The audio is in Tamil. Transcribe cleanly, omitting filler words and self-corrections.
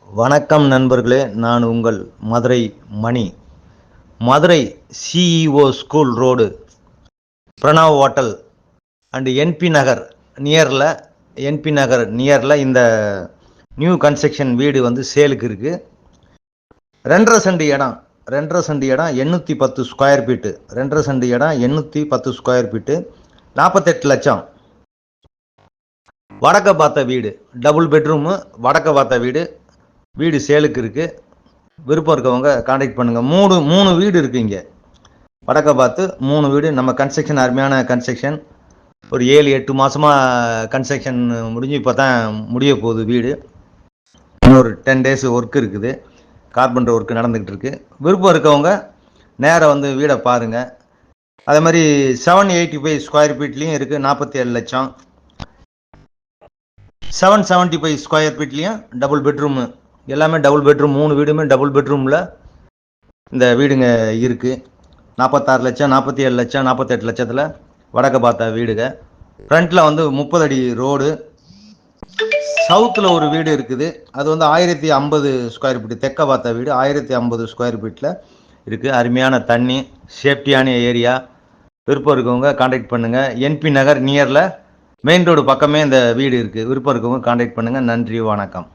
வணக்கம் நண்பர்களே, நான் உங்கள் Madurai Mani. Madurai CEO school road, Pranav hotel and NP Nagar நியரில் இந்த நியூ கன்ஸ்ட்ரக்ஷன் வீடு வந்து சேலுக்கு இருக்குது. 2.5 சென்ட் இடம் 810 ஸ்கொயர் ஃபீட்டு. 2.5 சென்ட் இடம் 810 ஸ்கொயர் ஃபீட்டு, 48 லட்சம். வடக்க பார்த்த வீடு, டபுள் பெட்ரூமு, வடக்க பார்த்த வீடு சேலுக்கு இருக்குது. விருப்பம் இருக்கவங்க கான்டாக்ட் பண்ணுங்கள். மூணு வீடு இருக்குது இங்கே. வடக்க பார்த்து 3 வீடு. நம்ம கன்ஸ்ட்ரக்ஷன் அருமையான கன்ஸ்ட்ரக்ஷன். ஒரு 7-8 மாதமாக கன்ஸ்ட்ரக்ஷன் முடிஞ்சு இப்போ தான் முடிய போகுது வீடு. இன்னொரு 10 டேஸ் ஒர்க் இருக்குது. கார்பெண்டர் ஒர்க் நடந்துக்கிட்டு இருக்குது. விருப்பம் இருக்கவங்க நேராக வந்து வீடை பாருங்கள். அதே மாதிரி 785 ஸ்கொயர் ஃபீட்லேயும் இருக்குது, 47 லட்சம். 775 ஸ்கொயர் ஃபீட்லேயும் டபுள் பெட்ரூமு, எல்லாமே டபுள் பெட்ரூம். 3 வீடுமே டபுள் பெட்ரூமில் இந்த வீடுங்க இருக்குது. 46 லட்சம், 47 லட்சம், 48 லட்சத்தில் வடக்க பார்த்த வீடுங்க. ஃப்ரண்ட்டில் வந்து 30 அடி ரோடு. சவுத்தில் ஒரு வீடு இருக்குது, அது வந்து 1050 ஸ்கொயர் ஃபீட்டு. தெற்க பார்த்த வீடு 1050 ஸ்கொயர் ஃபீட்டில் இருக்குது. அருமையான தண்ணி, சேஃப்டியான ஏரியா. விருப்பம் இருக்கவங்க கான்டாக்ட் பண்ணுங்கள். என்பி நகர் நியரில் மெயின் ரோடு பக்கமே இந்த வீடு இருக்குது. விருப்பம் இருக்கவங்க கான்டாக்ட் பண்ணுங்கள். நன்றி, வணக்கம்.